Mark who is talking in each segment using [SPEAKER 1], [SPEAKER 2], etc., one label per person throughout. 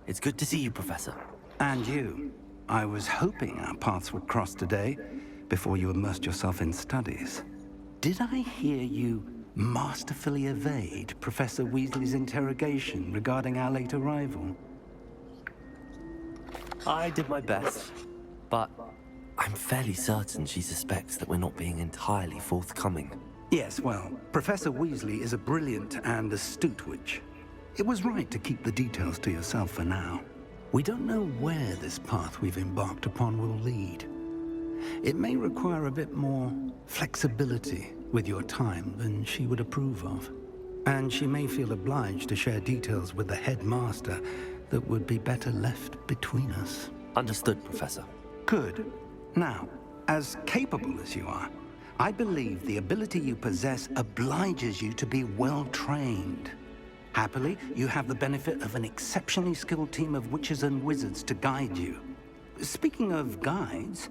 [SPEAKER 1] It's good to see you, Professor.
[SPEAKER 2] And you. I was hoping our paths would cross today, before you immersed yourself in studies. Did I hear you masterfully evade Professor Weasley's interrogation regarding our late arrival?
[SPEAKER 1] I did my best, but I'm fairly certain she suspects that we're not being entirely forthcoming.
[SPEAKER 2] Yes, well, Professor Weasley is a brilliant and astute witch. It was right to keep the details to yourself for now. We don't know where this path we've embarked upon will lead. It may require a bit more flexibility with your time than she would approve of. And she may feel obliged to share details with the headmaster that would be better left between us.
[SPEAKER 1] Understood, Professor.
[SPEAKER 2] Good. Now, as capable as you are, I believe the ability you possess obliges you to be well-trained. Happily, you have the benefit of an exceptionally skilled team of witches and wizards to guide you. Speaking of guides,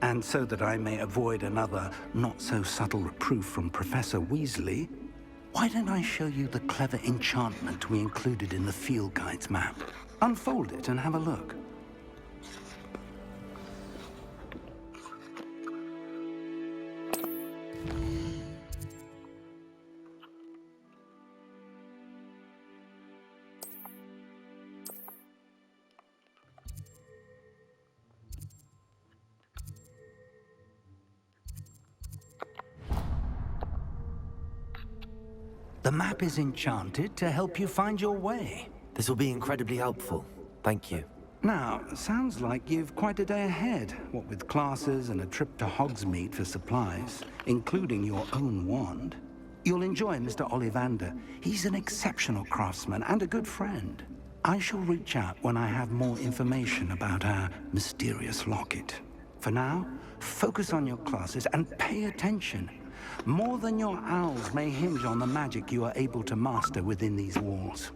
[SPEAKER 2] and so that I may avoid another not-so-subtle reproof from Professor Weasley, why don't I show you the clever enchantment we included in the field guide's map? Unfold it and have a look. The map is enchanted to help you find your way.
[SPEAKER 1] This will be incredibly helpful. Thank you.
[SPEAKER 2] Now, sounds like you've quite a day ahead, what with classes and a trip to Hogsmead for supplies, including your own wand. You'll enjoy Mr. Ollivander. He's an exceptional craftsman and a good friend. I shall reach out when I have more information about our mysterious locket. For now, focus on your classes and pay attention. More than your owls may hinge on the magic you are able to master within these walls.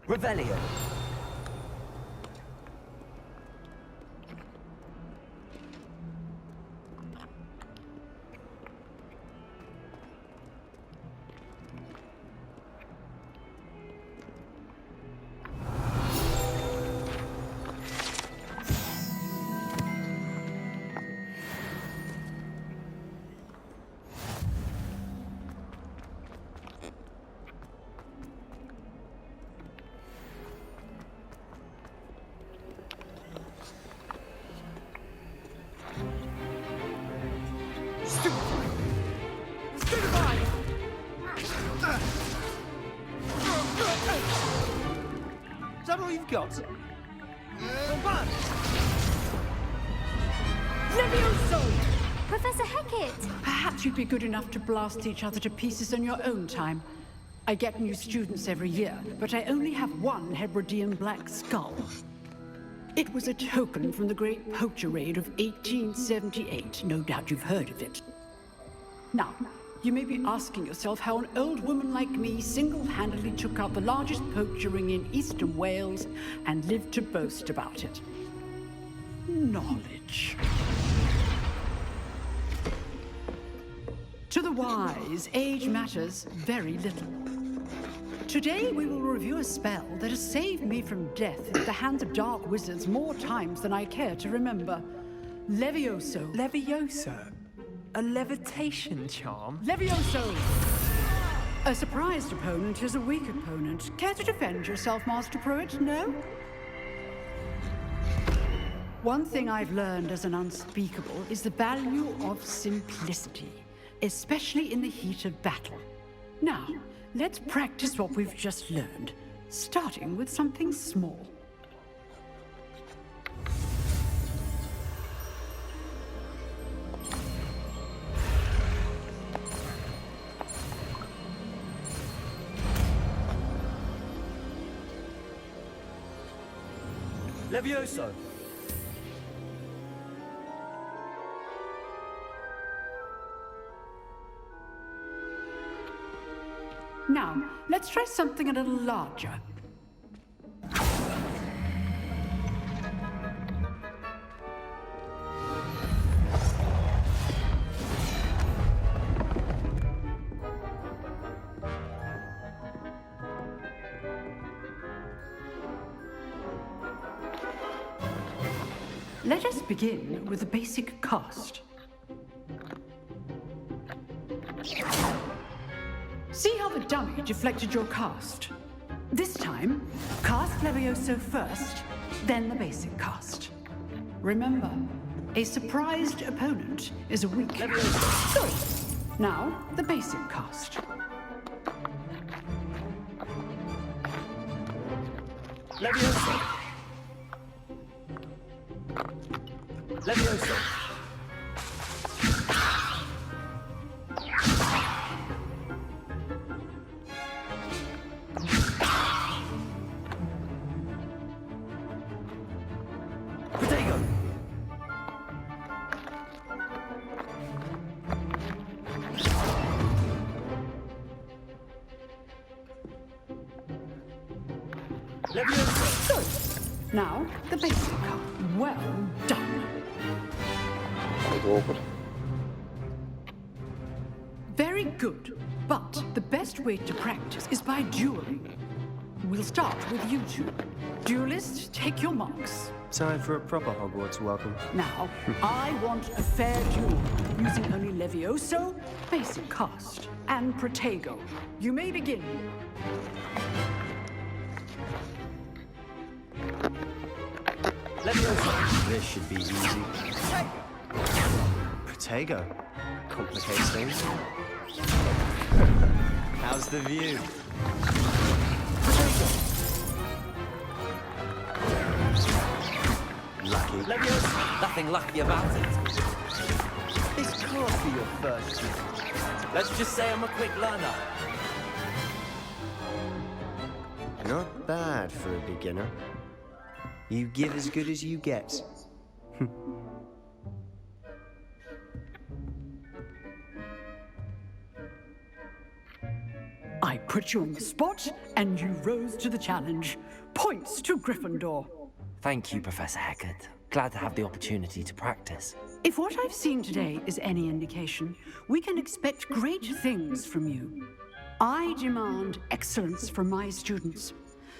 [SPEAKER 1] Revelio.
[SPEAKER 3] Is that all you've got?
[SPEAKER 4] Levioso! Professor Hackett!
[SPEAKER 5] Perhaps you'd be good enough to blast each other to pieces in your own time. I get new students every year, but I only have one Hebridean black skull. It was a token from the Great Poacher Raid of 1878. No doubt you've heard of it. Now, you may be asking yourself how an old woman like me single-handedly took out the largest poacher ring in eastern Wales and lived to boast about it. Knowledge. To the wise, age matters very little. Today we will review a spell that has saved me from death at the hands of dark wizards more times than I care to remember. Levioso.
[SPEAKER 3] Levioso? A levitation charm?
[SPEAKER 5] Levioso! A surprised opponent is a weak opponent. Care to defend yourself, Master Pruitt? No? One thing I've learned as an unspeakable is the value of simplicity, especially in the heat of battle. Now, let's practice what we've just learned, starting with something small.
[SPEAKER 1] Levioso!
[SPEAKER 5] Now, let's try something a little larger. Let us begin with the basic cast. See how the dummy deflected your cast? This time, cast Levioso first, then the basic cast. Remember, a surprised opponent is a weak... Levioso. Good. Now, the basic cast.
[SPEAKER 1] Levioso! Levioso! Potato! Levioso!
[SPEAKER 5] Good. Now, the basic cast. Well done.
[SPEAKER 6] That was awkward.
[SPEAKER 5] Very good. But the best way to practice is by dueling. We'll start with you two. Duelists, take your marks.
[SPEAKER 7] Time for a proper Hogwarts welcome.
[SPEAKER 5] Now, I want a fair duel, using only Levioso, basic cast, and Protego. You may begin.
[SPEAKER 1] Levioso!
[SPEAKER 7] This should be easy. Protego. Complicates things. How's the view? Lucky.
[SPEAKER 1] Levioso! Nothing lucky about it.
[SPEAKER 7] This can't be your first.
[SPEAKER 1] Let's just say I'm a quick learner.
[SPEAKER 7] Not bad for a beginner. You give as good as you get.
[SPEAKER 5] I put you on the spot, and you rose to the challenge. Points to Gryffindor.
[SPEAKER 1] Thank you, Professor Hecat. Glad to have the opportunity to practice.
[SPEAKER 5] If what I've seen today is any indication, we can expect great things from you. I demand excellence from my students.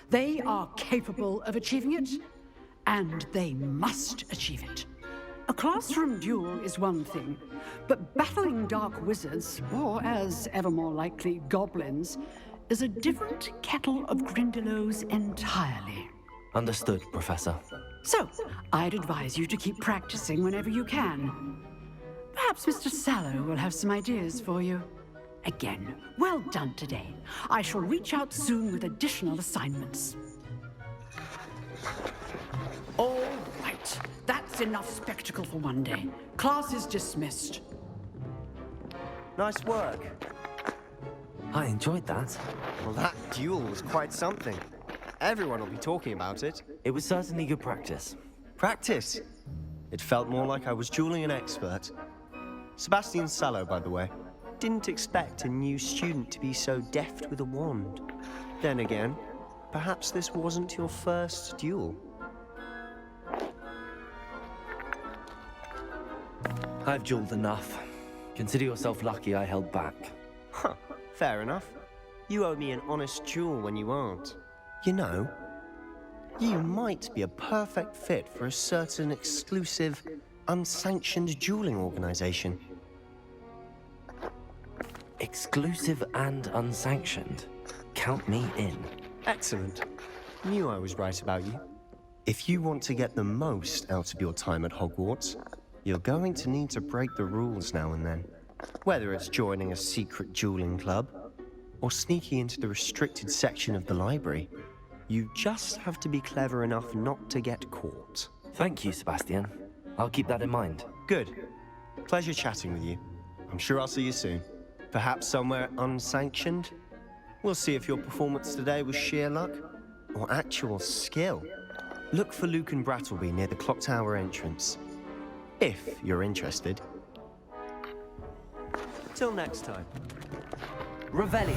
[SPEAKER 5] They are capable of achieving it, and they must achieve it. A classroom duel is one thing, but battling dark wizards, or as ever more likely, goblins, is a different kettle of Grindylows entirely.
[SPEAKER 1] Understood, Professor.
[SPEAKER 5] So, I'd advise you to keep practicing whenever you can. Perhaps Mr. Sallow will have some ideas for you. Again, well done today. I shall reach out soon with additional assignments. All right, that's enough spectacle for one day. Class is dismissed.
[SPEAKER 7] Nice work.
[SPEAKER 1] I enjoyed that.
[SPEAKER 7] Well, that duel was quite something. Everyone will be talking about it.
[SPEAKER 1] It was certainly good practice.
[SPEAKER 7] Practice. It felt more like I was dueling an expert. Sebastian Sallow, by the way. Didn't expect a new student to be so deft with a wand. Then again, perhaps this wasn't your first duel.
[SPEAKER 1] I've dueled enough. Consider yourself lucky I held back.
[SPEAKER 7] Huh, fair enough. You owe me an honest duel when you aren't. You know, you might be a perfect fit for a certain exclusive, unsanctioned dueling organization.
[SPEAKER 1] Exclusive and unsanctioned. Count me in.
[SPEAKER 7] Excellent. Knew I was right about you. If you want to get the most out of your time at Hogwarts, you're going to need to break the rules now and then. Whether it's joining a secret dueling club, or sneaking into the restricted section of the library, you just have to be clever enough not to get caught.
[SPEAKER 1] Thank you, Sebastian. I'll keep that in mind.
[SPEAKER 7] Good. Pleasure chatting with you. I'm sure I'll see you soon. Perhaps somewhere unsanctioned? We'll see if your performance today was sheer luck or actual skill. Look for Luke and Brattleby near the clock tower entrance. If you're interested.
[SPEAKER 1] Till next time. Revelio.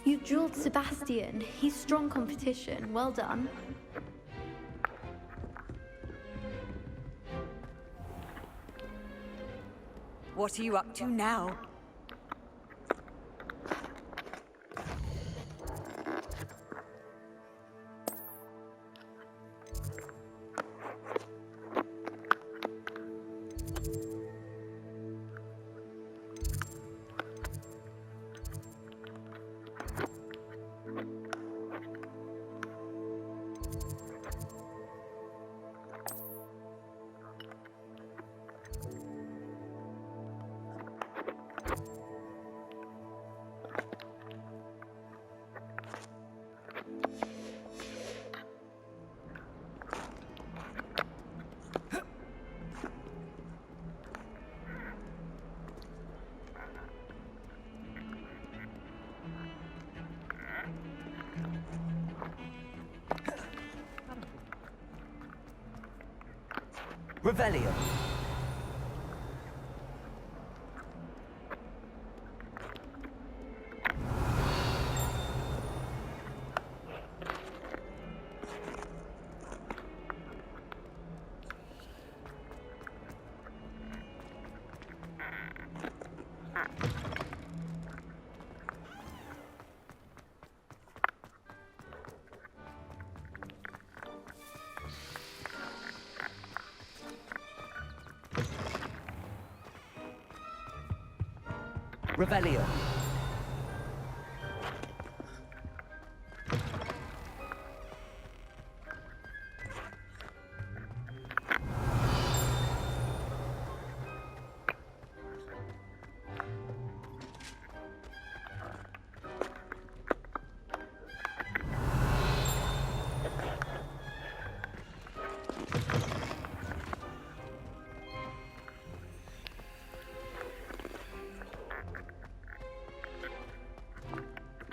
[SPEAKER 4] You drilled Sebastian. He's strong competition. Well done.
[SPEAKER 8] What are you up to now?
[SPEAKER 1] Revelio. Revelio.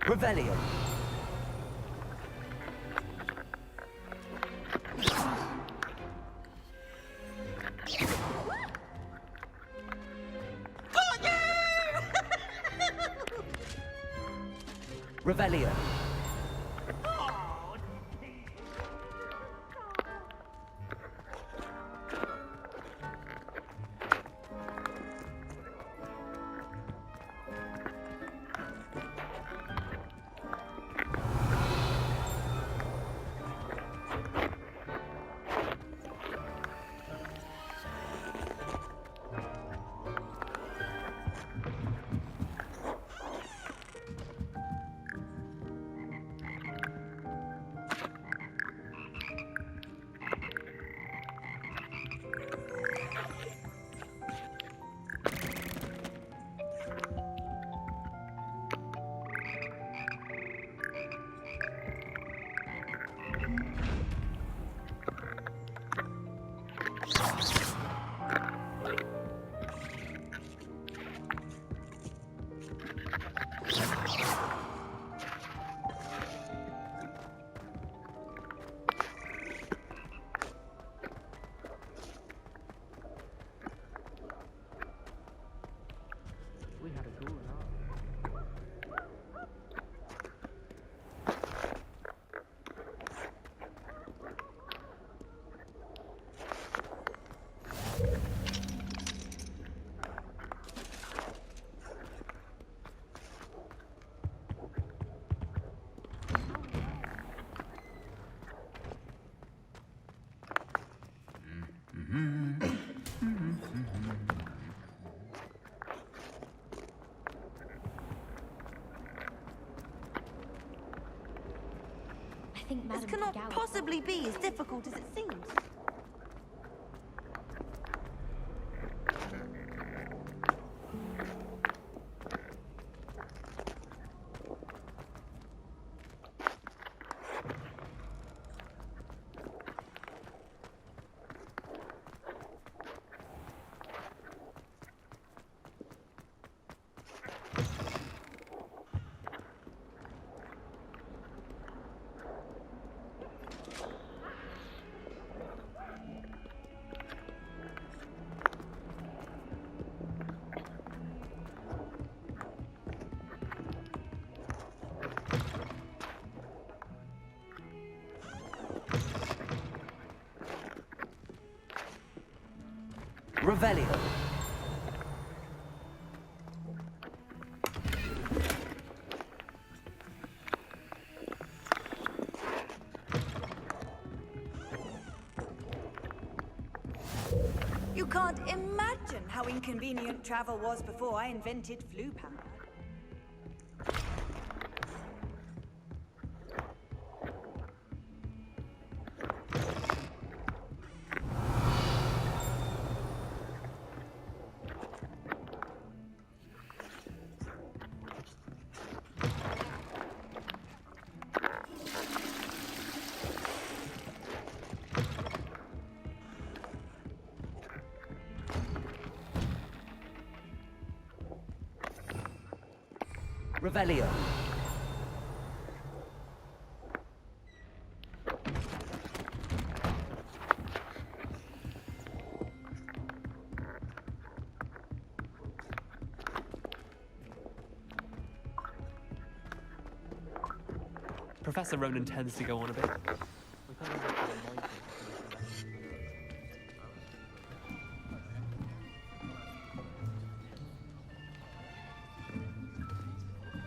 [SPEAKER 1] Revelio. Revelio.
[SPEAKER 4] I think
[SPEAKER 8] This
[SPEAKER 4] Madame
[SPEAKER 8] cannot
[SPEAKER 4] Gallop-
[SPEAKER 8] possibly be as difficult as it seems.
[SPEAKER 1] Revelio.
[SPEAKER 8] You can't imagine how inconvenient travel was before I invented flu power.
[SPEAKER 1] Revelio.
[SPEAKER 3] Professor Ronan tends to go on a bit.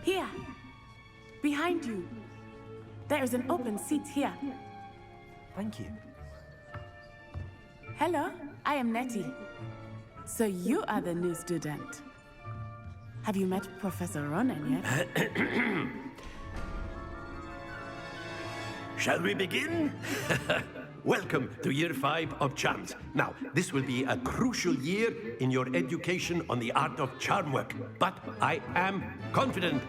[SPEAKER 9] Here, behind you. There is an open seat here.
[SPEAKER 1] Thank you.
[SPEAKER 9] Hello, I am Nettie. So you are the new student. Have you met Professor Ronan yet?
[SPEAKER 10] Shall we begin? Welcome to Year 5 of Charms. Now, this will be a crucial year in your education on the art of charm work. But I am confident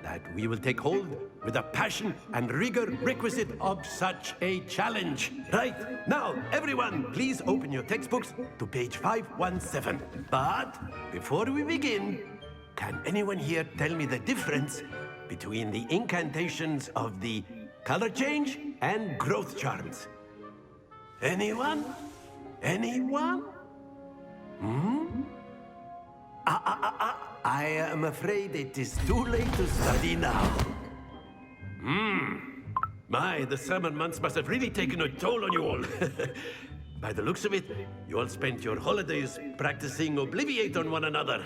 [SPEAKER 10] that we will take hold with the passion and rigor requisite of such a challenge. Right, now, everyone, please open your textbooks to page 517. But before we begin, can anyone here tell me the difference between the incantations of the color change and growth charms? Anyone? Anyone? I am afraid it is too late to study now. My, the summer months must have really taken a toll on you all. By the looks of it, you all spent your holidays practicing Obliviate on one another.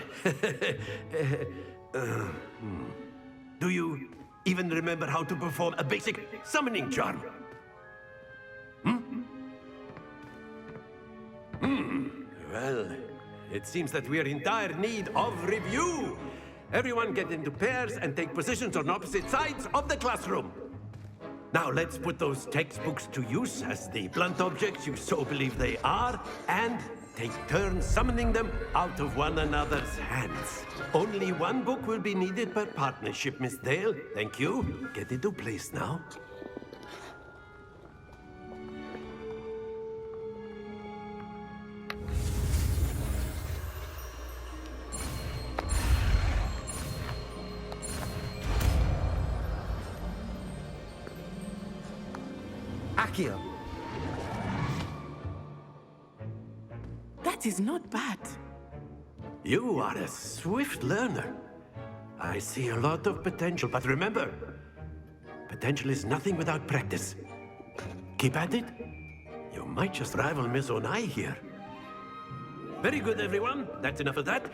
[SPEAKER 10] Do you even remember how to perform a basic summoning charm? Well, it seems that we are in dire need of review. Everyone get into pairs and take positions on opposite sides of the classroom. Now let's put those textbooks to use as the blunt objects you so believe they are, and take turns summoning them out of one another's hands. Only one book will be needed per partnership, Miss Dale. Thank you. Get into place now.
[SPEAKER 1] Accio.
[SPEAKER 9] That is not bad.
[SPEAKER 10] You are a swift learner. I see a lot of potential, but remember, potential is nothing without practice. Keep at it. You might just rival Miss Onai here. Very good, everyone. That's enough of that.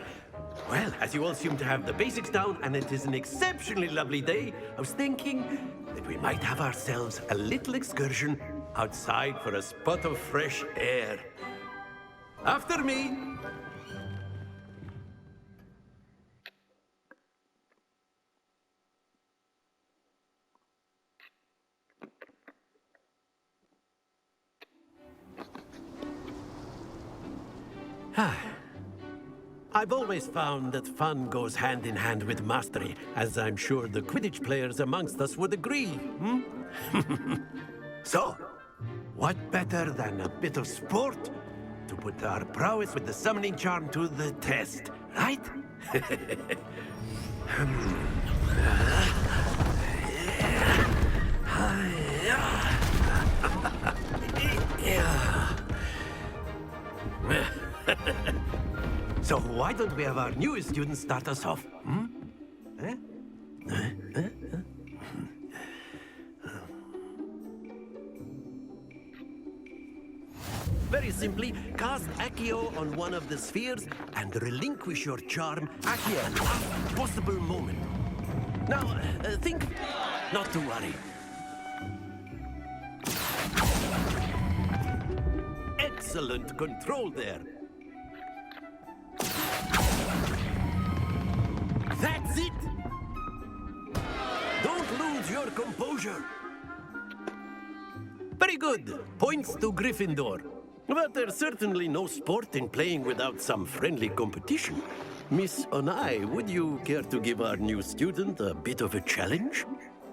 [SPEAKER 10] Well, as you all seem to have the basics down, and it is an exceptionally lovely day, I was thinking that we might have ourselves a little excursion outside for a spot of fresh air. After me. I've always found that fun goes hand in hand with mastery, as I'm sure the Quidditch players amongst us would agree, So, what better than a bit of sport to put our prowess with the summoning charm to the test, right? So why don't we have our newest student start us off? Very simply, cast Accio on one of the spheres and relinquish your charm at the last possible moment. Now, think, not to worry. Excellent control there. That's it! Don't lose your composure. Very good. Points to Gryffindor. But there's certainly no sport in playing without some friendly competition. Miss Onai, would you care to give our new student a bit of a challenge?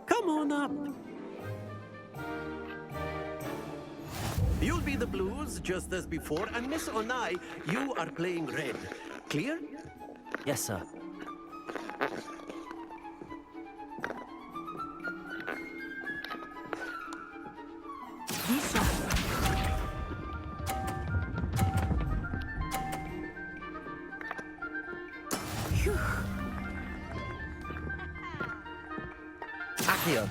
[SPEAKER 10] Come on up. You'll be the blues, just as before, and Miss Onai, you are playing red. Clear?
[SPEAKER 1] Yes, sir.
[SPEAKER 9] Lisa. Phew.
[SPEAKER 1] Accio.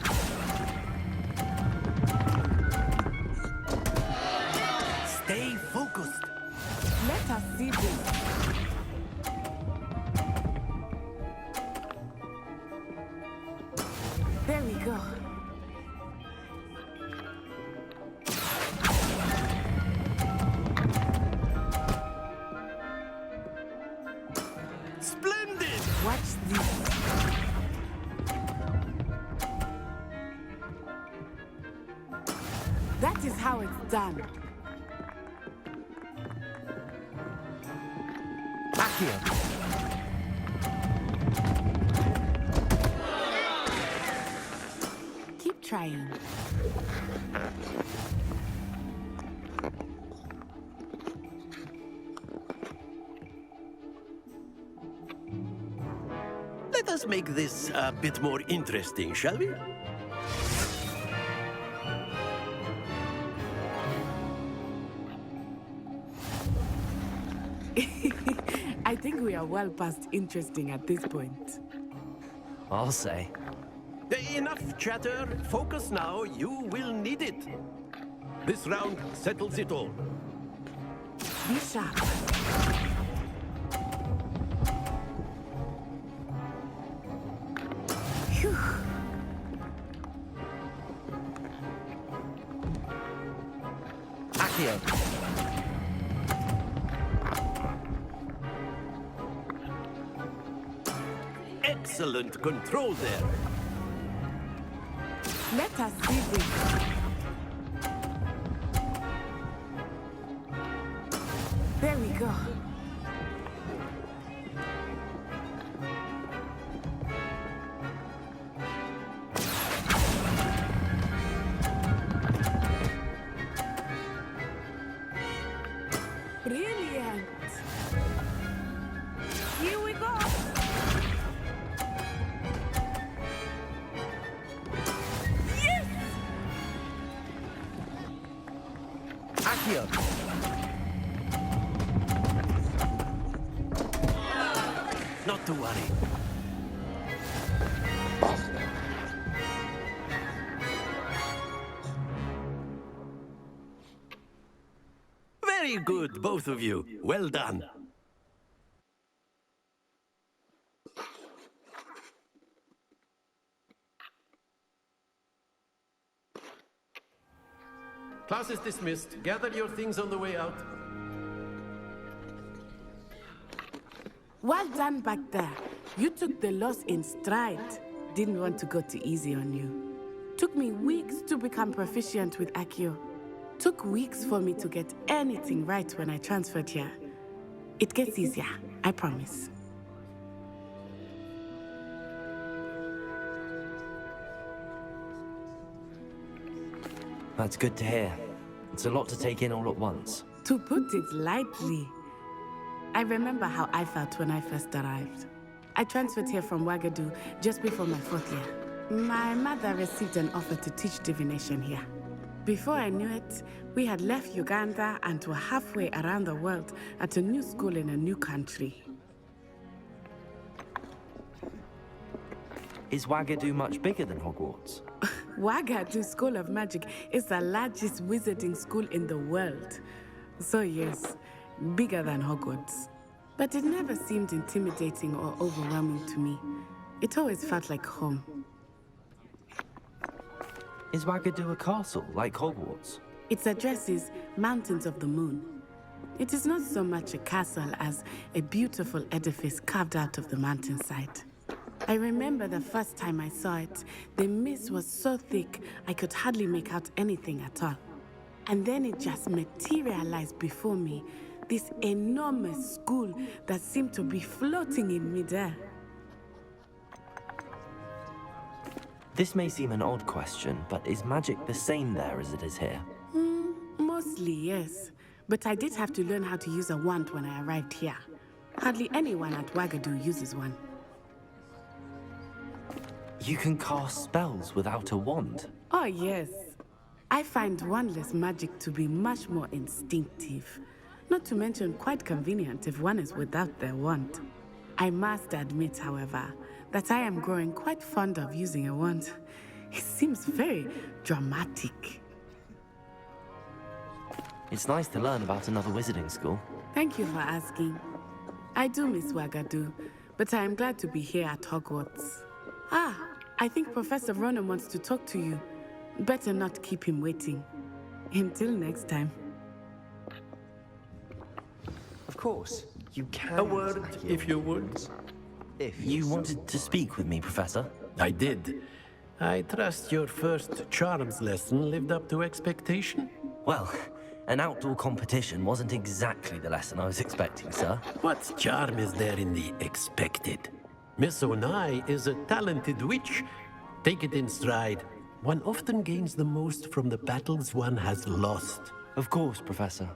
[SPEAKER 10] Stay focused.
[SPEAKER 9] Let us see this. There we go.
[SPEAKER 10] Splendid!
[SPEAKER 9] Watch this. That is how it's done.
[SPEAKER 1] Accio.
[SPEAKER 9] Keep trying.
[SPEAKER 10] Let us make this a bit more interesting, shall we?
[SPEAKER 9] I think we are well past interesting at this point.
[SPEAKER 1] I'll say.
[SPEAKER 10] Enough chatter. Focus now. You will need it. This round settles it all.
[SPEAKER 9] Be sharp. Phew.
[SPEAKER 1] Accio.
[SPEAKER 10] Excellent control there.
[SPEAKER 9] Let us see this. There we go. Brilliant. Here we go. Yes!
[SPEAKER 1] Accio.
[SPEAKER 10] Not to worry. Very good, both of you. Well done. Class is dismissed. Gather your things on the way out.
[SPEAKER 9] Well done back there. You took the loss in stride. Didn't want to go too easy on you. Took me weeks to become proficient with Accio. Took weeks for me to get anything right when I transferred here. It gets easier, I promise.
[SPEAKER 1] That's good to hear. It's a lot to take in all at once.
[SPEAKER 9] To put it lightly, I remember how I felt when I first arrived. I transferred here from Wagadu just before my 4th year. My mother received an offer to teach divination here. Before I knew it, we had left Uganda and were halfway around the world at a new school in a new country.
[SPEAKER 1] Is Wagadu much bigger than Hogwarts?
[SPEAKER 9] Wagadu School of Magic is the largest wizarding school in the world. So yes, bigger than Hogwarts. But it never seemed intimidating or overwhelming to me. It always felt like home.
[SPEAKER 1] Is Wagadu a castle, like Hogwarts?
[SPEAKER 9] Its address is Mountains of the Moon. It is not so much a castle as a beautiful edifice carved out of the mountainside. I remember the first time I saw it, the mist was so thick I could hardly make out anything at all. And then it just materialized before me, this enormous school that seemed to be floating in midair.
[SPEAKER 1] This may seem an odd question, but is magic the same there as it is here?
[SPEAKER 9] Mostly, yes. But I did have to learn how to use a wand when I arrived here. Hardly anyone at Wagadu uses one.
[SPEAKER 1] You can cast spells without a wand?
[SPEAKER 9] Oh, yes. I find wandless magic to be much more instinctive. Not to mention quite convenient if one is without their wand. I must admit, however, that I am growing quite fond of using a wand. It seems very dramatic.
[SPEAKER 1] It's nice to learn about another wizarding school.
[SPEAKER 9] Thank you for asking. I do miss Wagadu, but I am glad to be here at Hogwarts. I think Professor Ronan wants to talk to you. Better not keep him waiting. Until next time.
[SPEAKER 7] Of course, you can.
[SPEAKER 10] A word, if you would.
[SPEAKER 7] If
[SPEAKER 1] You wanted to speak with me, Professor?
[SPEAKER 10] I did. I trust your first charms lesson lived up to expectation?
[SPEAKER 1] Well, an outdoor competition wasn't exactly the lesson I was expecting, sir.
[SPEAKER 10] What charm is there in the expected? Miss Onai is a talented witch. Take it in stride. One often gains the most from the battles one has lost.
[SPEAKER 1] Of course, Professor.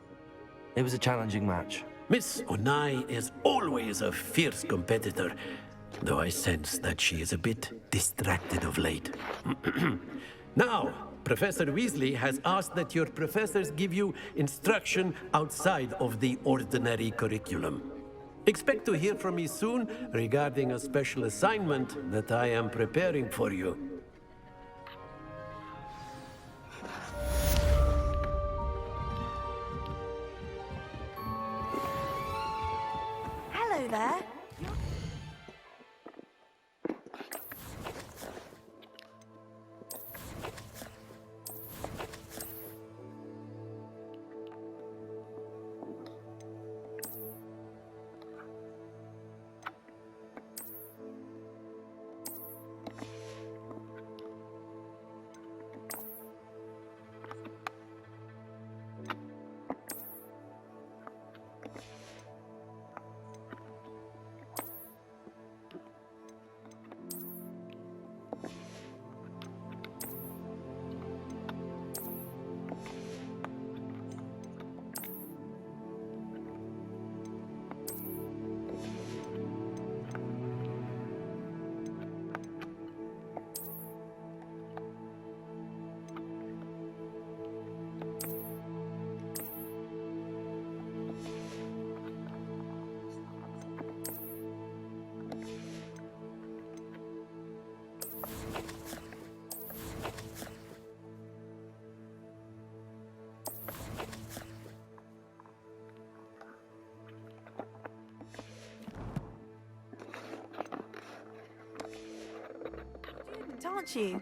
[SPEAKER 1] It was a challenging match.
[SPEAKER 10] Miss Onai is always a fierce competitor, though I sense that she is a bit distracted of late. Now, Professor Weasley has asked that your professors give you instruction outside of the ordinary curriculum. Expect to hear from me soon regarding a special assignment that I am preparing for you.
[SPEAKER 8] Hello there. Aren't you?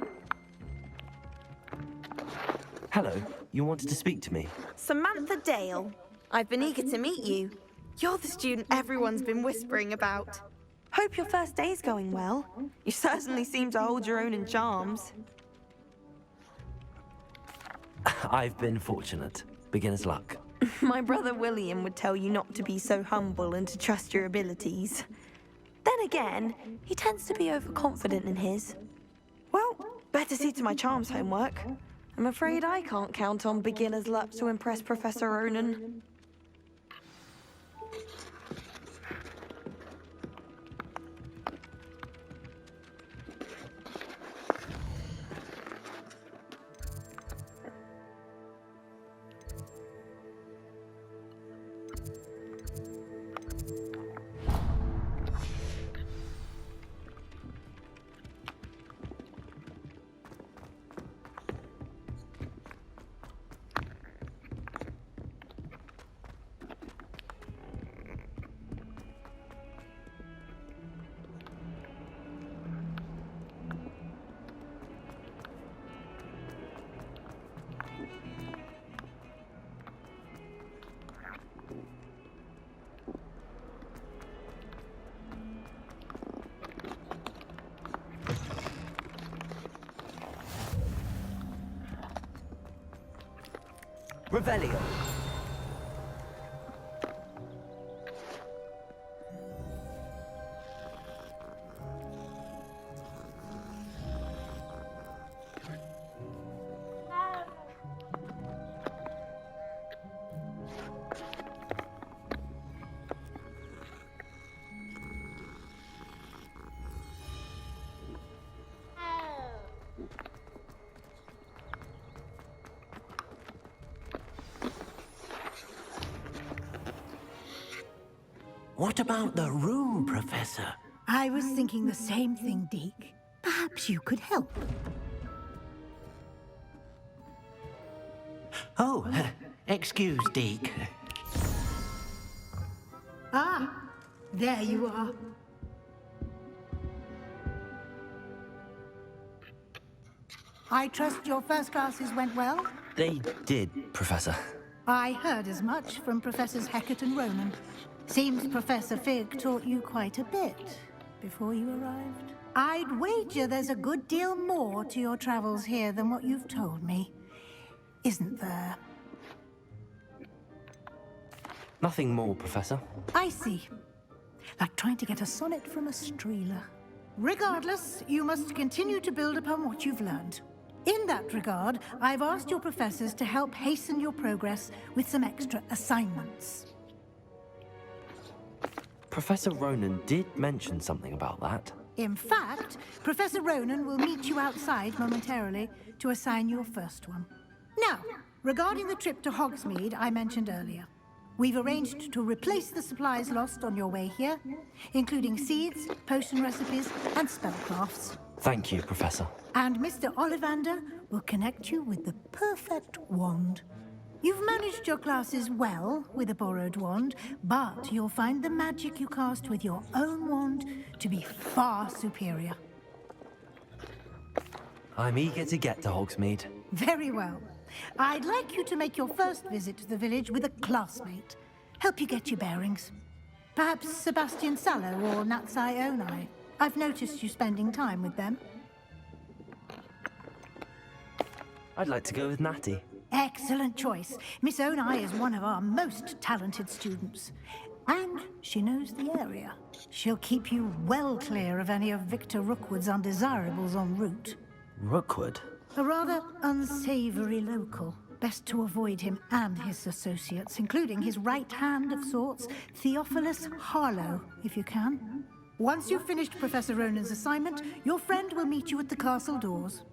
[SPEAKER 1] Hello, you wanted to speak to me?
[SPEAKER 11] Samantha Dale. I've been eager to meet you. You're the student everyone's been whispering about. Hope your first day's going well. You certainly seem to hold your own in charms.
[SPEAKER 1] I've been fortunate. Beginner's luck.
[SPEAKER 11] My brother William would tell you not to be so humble and to trust your abilities. Then again, he tends to be overconfident in his. Well, better see to my charms homework. I'm afraid I can't count on beginner's luck to impress Professor Ronan.
[SPEAKER 1] Revelio.
[SPEAKER 10] What about the room, Professor?
[SPEAKER 12] I was thinking the same thing, Deke. Perhaps you could help.
[SPEAKER 10] Oh, excuse, Deke.
[SPEAKER 12] Ah, there you are. I trust your first classes went well?
[SPEAKER 1] They did, Professor.
[SPEAKER 12] I heard as much from Professors Hecat and Ronan. Seems Professor Fig taught you quite a bit before you arrived. I'd wager there's a good deal more to your travels here than what you've told me. Isn't there?
[SPEAKER 1] Nothing more, Professor.
[SPEAKER 12] I see. Like trying to get a sonnet from a streeler. Regardless, you must continue to build upon what you've learned. In that regard, I've asked your professors to help hasten your progress with some extra assignments.
[SPEAKER 1] Professor Ronan did mention something about that.
[SPEAKER 12] In fact, Professor Ronan will meet you outside momentarily to assign your first one. Now, regarding the trip to Hogsmead I mentioned earlier, we've arranged to replace the supplies lost on your way here, including seeds, potion recipes, and spellcrafts.
[SPEAKER 1] Thank you, Professor.
[SPEAKER 12] And Mr. Ollivander will connect you with the perfect wand. You've managed your classes well with a borrowed wand, but you'll find the magic you cast with your own wand to be far superior.
[SPEAKER 1] I'm eager to get to Hogsmeade.
[SPEAKER 12] Very well. I'd like you to make your first visit to the village with a classmate. Help you get your bearings. Perhaps Sebastian Sallow or Natsai Onai. I've noticed you spending time with them.
[SPEAKER 1] I'd like to go with Natty.
[SPEAKER 12] Excellent choice. Miss Onai is one of our most talented students. And she knows the area. She'll keep you well clear of any of Victor Rookwood's undesirables en route.
[SPEAKER 1] Rookwood?
[SPEAKER 12] A rather unsavory local. Best to avoid him and his associates, including his right hand of sorts, Theophilus Harlow, if you can. Once you've finished Professor Ronan's assignment, your friend will meet you at the castle doors.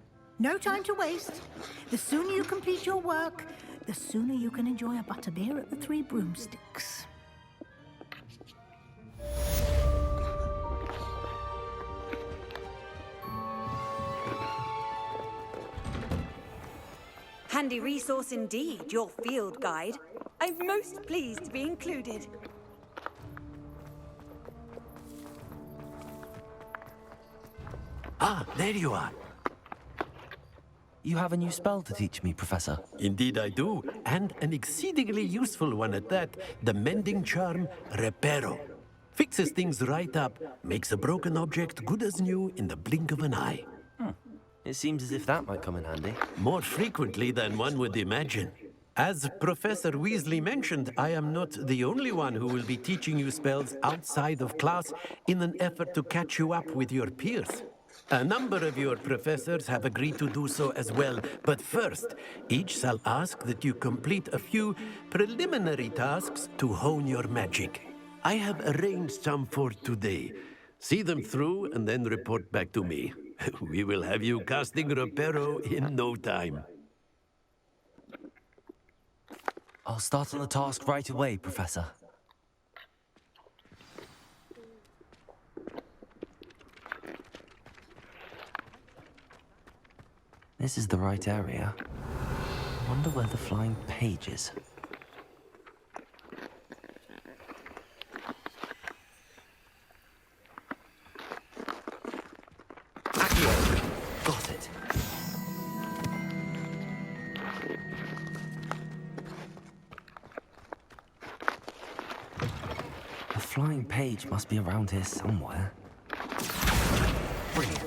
[SPEAKER 12] No time to waste. The sooner you complete your work, the sooner you can enjoy a butterbeer at the Three Broomsticks.
[SPEAKER 8] Handy resource indeed, your field guide. I'm most pleased to be included.
[SPEAKER 10] Ah, there you are.
[SPEAKER 1] You have a new spell to teach me, Professor.
[SPEAKER 10] Indeed I do, and an exceedingly useful one at that. The mending charm, Reparo. Fixes things right up, makes a broken object good as new in the blink of an eye.
[SPEAKER 1] It seems as if that might come in handy.
[SPEAKER 10] More frequently than one would imagine. As Professor Weasley mentioned, I am not the only one who will be teaching you spells outside of class in an effort to catch you up with your peers. A number of your professors have agreed to do so as well, but first, each shall ask that you complete a few preliminary tasks to hone your magic. I have arranged some for today. See them through and then report back to me. We will have you casting Reparo in no time.
[SPEAKER 1] I'll start on the task right away, Professor. This is the right area. Wonder where the flying page is. Accio! Got it. The flying page must be around here somewhere. Brilliant.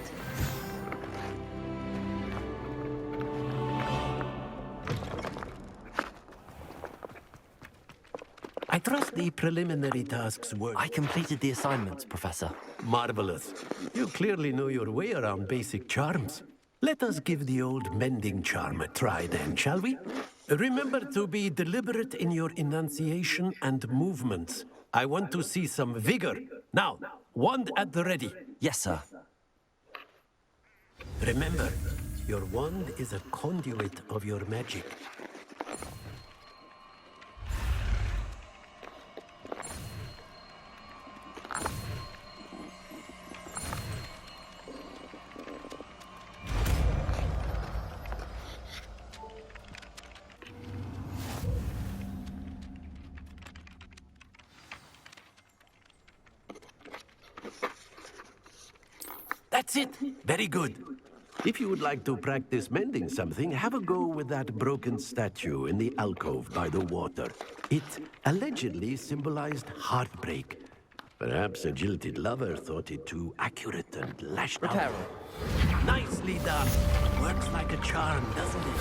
[SPEAKER 10] trust the preliminary tasks were...
[SPEAKER 1] I completed the assignments, Professor.
[SPEAKER 10] Marvelous. You clearly know your way around basic charms. Let us give the old mending charm a try then, shall we? Remember to be deliberate in your enunciation and movements. I want to see some vigor. Now, wand at the ready.
[SPEAKER 1] Yes, sir.
[SPEAKER 10] Remember, your wand is a conduit of your magic. That's it. Very good. If you would like to practice mending something, have a go with that broken statue in the alcove by the water. It allegedly symbolized heartbreak. Perhaps a jilted lover thought it too accurate and lashed out.
[SPEAKER 1] Repair.
[SPEAKER 10] Nicely done. Works like a charm, doesn't it?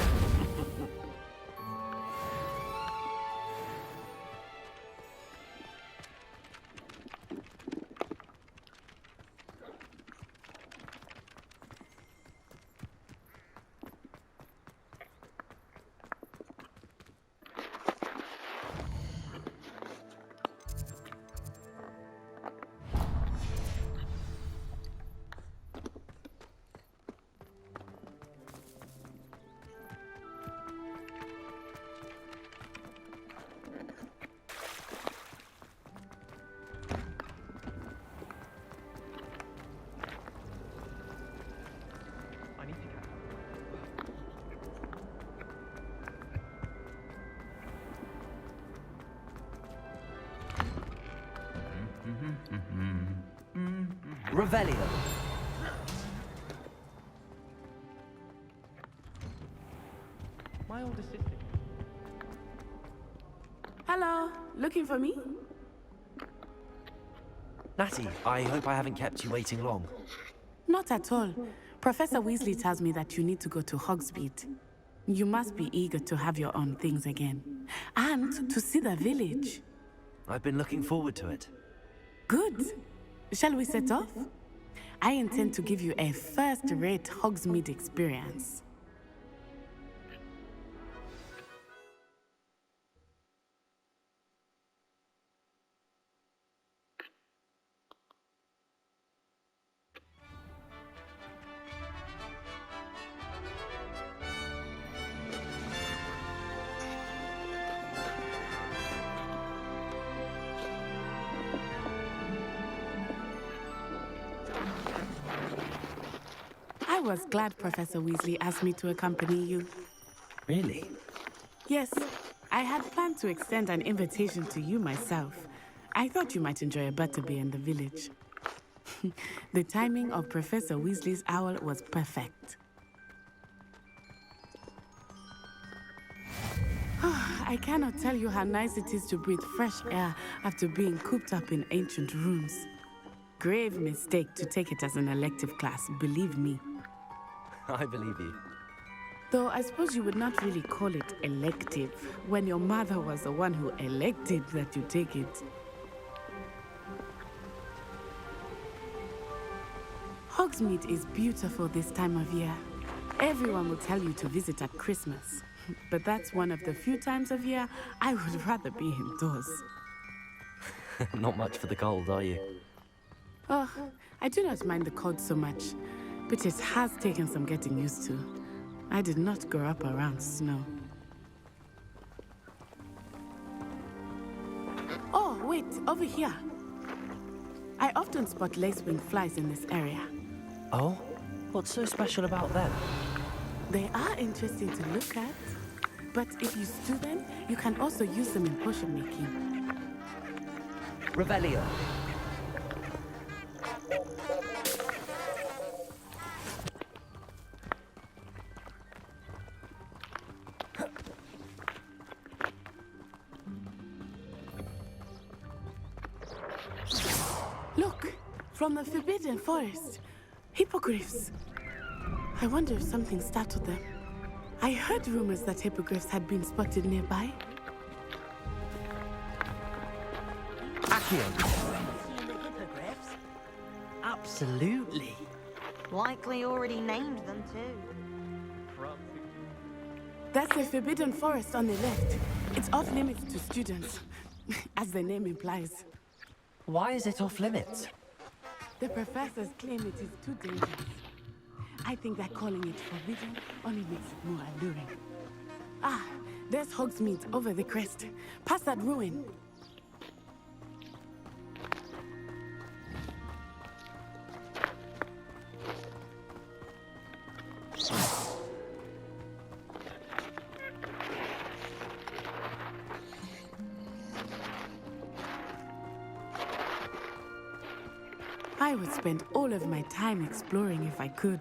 [SPEAKER 1] Revelio.
[SPEAKER 3] My older sister.
[SPEAKER 9] Hello, looking for me?
[SPEAKER 1] Natty, I hope I haven't kept you waiting long.
[SPEAKER 9] Not at all. Professor Weasley tells me that you need to go to Hogsmead. You must be eager to have your own things again. And to see the village.
[SPEAKER 1] I've been looking forward to it.
[SPEAKER 9] Good. Shall we set off? I intend to give you a first-rate Hogsmeade experience. I was glad Professor Weasley asked me to accompany you.
[SPEAKER 1] Really?
[SPEAKER 9] Yes, I had planned to extend an invitation to you myself. I thought you might enjoy a butterbeer in the village. The timing of Professor Weasley's owl was perfect. I cannot tell you how nice it is to breathe fresh air after being cooped up in ancient rooms. Grave mistake to take it as an elective class, believe me.
[SPEAKER 1] I believe you.
[SPEAKER 9] Though I suppose you would not really call it elective when your mother was the one who elected that you take it. Hogsmeade is beautiful this time of year. Everyone will tell you to visit at Christmas. But that's one of the few times of year I would rather be indoors.
[SPEAKER 1] Not much for the cold, are you?
[SPEAKER 9] Oh, I do not mind the cold so much, but it has taken some getting used to. I did not grow up around snow. Oh, wait, over here. I often spot lacewing flies in this area.
[SPEAKER 1] Oh? What's so special about them?
[SPEAKER 9] They are interesting to look at, but if you stew them, you can also use them in potion making.
[SPEAKER 1] Revelio.
[SPEAKER 9] Look, from the Forbidden Forest. Hippogriffs. I wonder if something startled them. I heard rumors that hippogriffs had been spotted nearby.
[SPEAKER 1] Accio.
[SPEAKER 8] The hippogriffs?
[SPEAKER 1] Absolutely.
[SPEAKER 11] Likely already named them too.
[SPEAKER 9] That's the Forbidden Forest on the left. It's off limits to students, as the name implies.
[SPEAKER 1] Why is it off limits?
[SPEAKER 9] The professors claim it is too dangerous. I think that calling it forbidden only makes it more alluring. Ah, there's Hogsmead over the crest. Past that ruin. I would spend all of my time exploring if I could.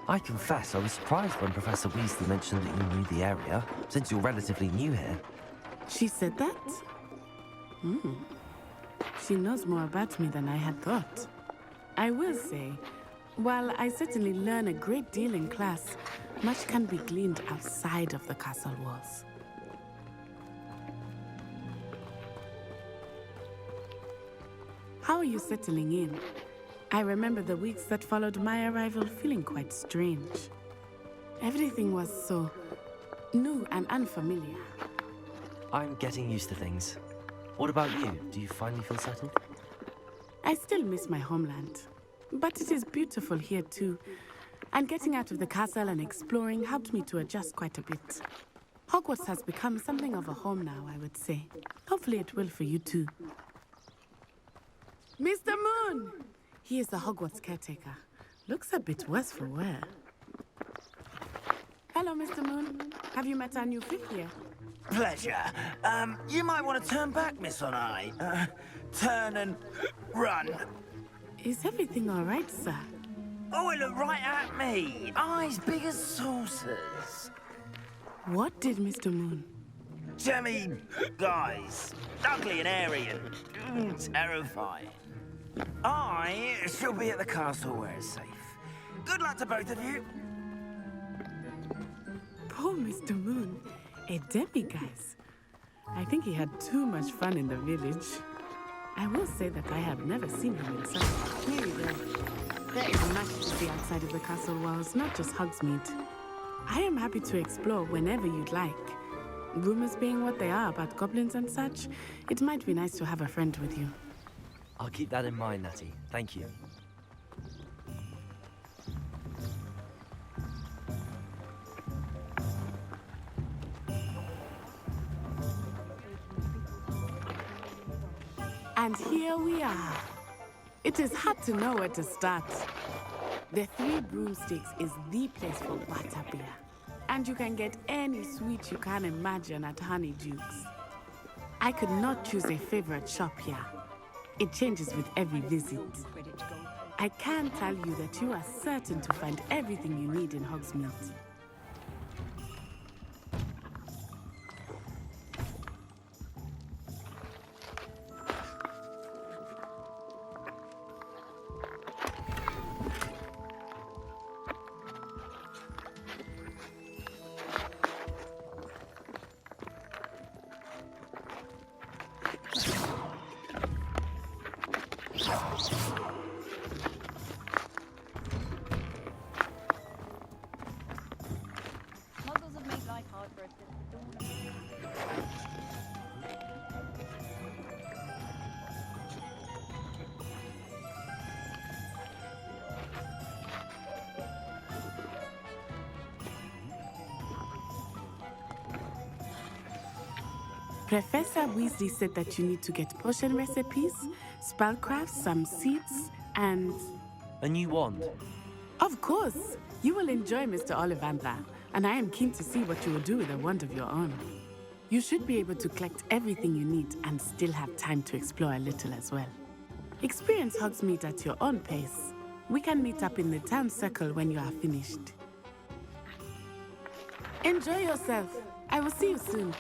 [SPEAKER 1] I confess I was surprised when Professor Weasley mentioned that you knew the area, since you're relatively new here.
[SPEAKER 9] She said that? She knows more about me than I had thought. I will say, while I certainly learn a great deal in class, much can be gleaned outside of the castle walls. How are you settling in? I remember the weeks that followed my arrival feeling quite strange. Everything was so new and unfamiliar.
[SPEAKER 1] I'm getting used to things. What about you? Do you finally feel settled?
[SPEAKER 9] I still miss my homeland, but it is beautiful here too. And getting out of the castle and exploring helped me to adjust quite a bit. Hogwarts has become something of a home now, I would say. Hopefully it will for you too. Mr. Moon! He is the Hogwarts caretaker. Looks a bit worse for wear. Hello, Mr. Moon. Have you met our new fifth year?
[SPEAKER 13] Pleasure. You might want to turn back, Miss On-Eye. Turn and run.
[SPEAKER 9] Is everything all right, sir?
[SPEAKER 13] Oh, it looked right at me. Eyes big as saucers.
[SPEAKER 9] What did Mr. Moon?
[SPEAKER 13] Jemmy guys. Ugly and airy and terrifying. I shall be at the castle where it's safe. Good luck to both of you.
[SPEAKER 9] Poor Mr. Moon. A demiguise. I think he had too much fun in the village. I will say that I have never seen him in such clearly there is much to see outside of the castle walls, not just Hogsmeade. I am happy to explore whenever you'd like. Rumors being what they are about goblins and such, it might be nice to have a friend with you.
[SPEAKER 1] I'll keep that in mind, Natty. Thank you.
[SPEAKER 9] And here we are. It is hard to know where to start. The Three Broomsticks is the place for butterbeer. And you can get any sweet you can imagine at Honeydukes. I could not choose a favorite shop here. It changes with every visit. I can tell you that you are certain to find everything you need in Hogsmeade.
[SPEAKER 8] Muggles have made life hard for us since the dawn.
[SPEAKER 9] Professor Weasley said that you need to get potion recipes, spellcrafts, some seeds, and...
[SPEAKER 1] A new wand.
[SPEAKER 9] Of course! You will enjoy Mr. Ollivandra, and I am keen to see what you will do with a wand of your own. You should be able to collect everything you need and still have time to explore a little as well. Experience Hogsmeade at your own pace. We can meet up in the town circle when you are finished. Enjoy yourself. I will see you soon.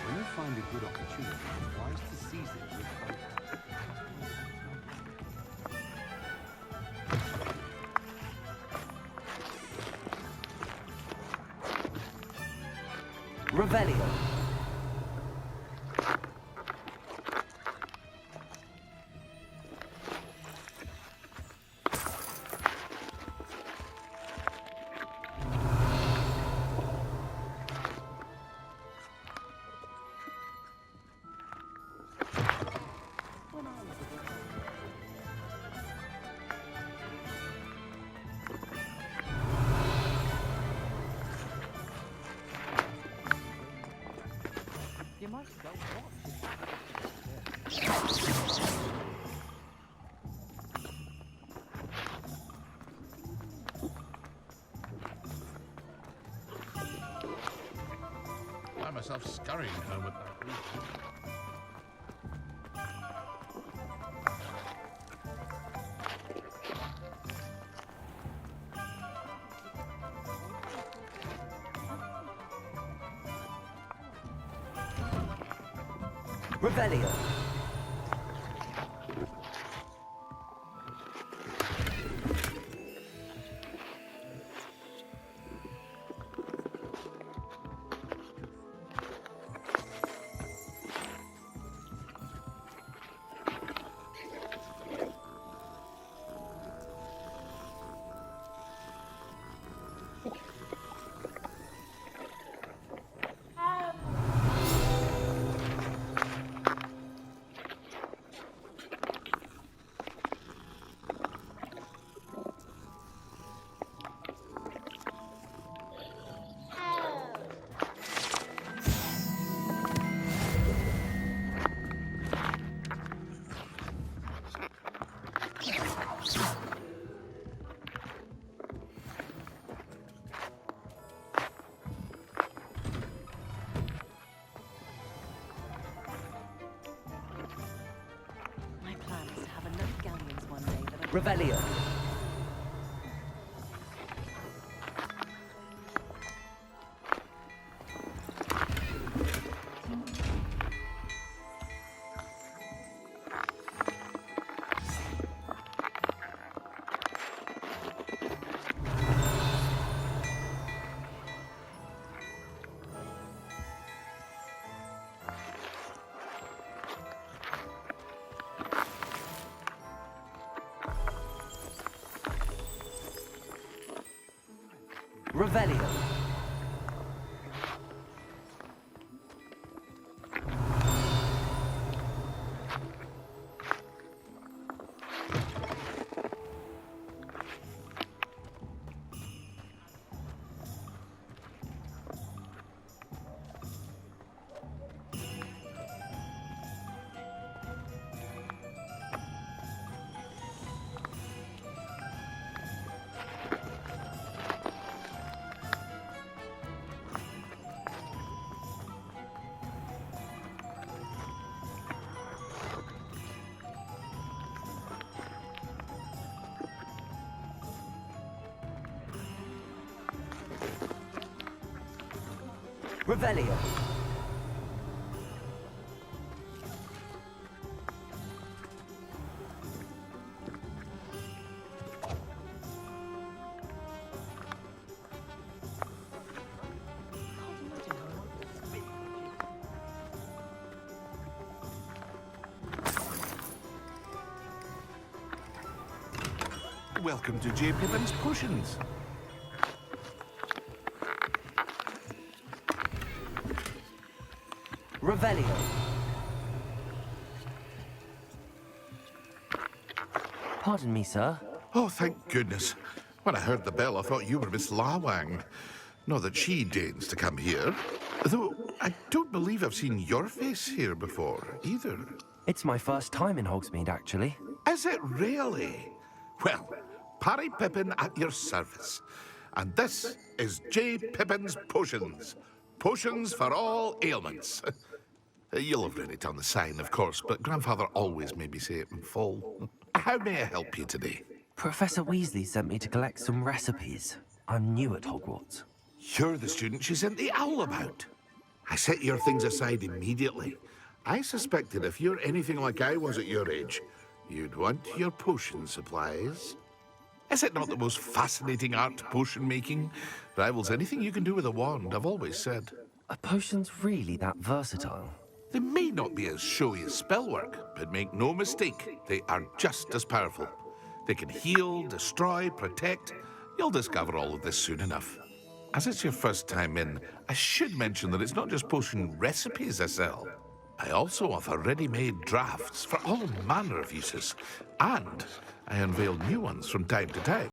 [SPEAKER 2] When you find opportunity, wise to seize it with
[SPEAKER 1] Revelio.
[SPEAKER 3] You might go
[SPEAKER 14] Find myself scurrying home at that.
[SPEAKER 1] Revelio. Revelio. Revelio. Revelio.
[SPEAKER 14] Welcome to J. Pippin's Potions.
[SPEAKER 1] Revelio. Pardon me, sir.
[SPEAKER 14] Oh, thank goodness. When I heard the bell, I thought you were Miss Lawang. Not that she deigns to come here. Though I don't believe I've seen your face here before, either.
[SPEAKER 1] It's my first time in Hogsmead, actually.
[SPEAKER 14] Is it really? Well, Parry Pippin at your service. And this is J. Pippin's Potions. Potions for all ailments. You'll have read it on the sign, of course, but Grandfather always made me say it in full. How may I help you today?
[SPEAKER 1] Professor Weasley sent me to collect some recipes. I'm new at Hogwarts.
[SPEAKER 14] You're the student she sent the owl about. I set your things aside immediately. I suspected if you're anything like I was at your age, you'd want your potion supplies. Is it not the most fascinating art, potion making? Rivals anything you can do with a wand, I've always said.
[SPEAKER 1] Are potions really that versatile?
[SPEAKER 14] They may not be as showy as spellwork, but make no mistake, they are just as powerful. They can heal, destroy, protect. You'll discover all of this soon enough. As it's your first time in, I should mention that it's not just potion recipes I sell. I also offer ready-made drafts for all manner of uses, and I unveil new ones from time to time.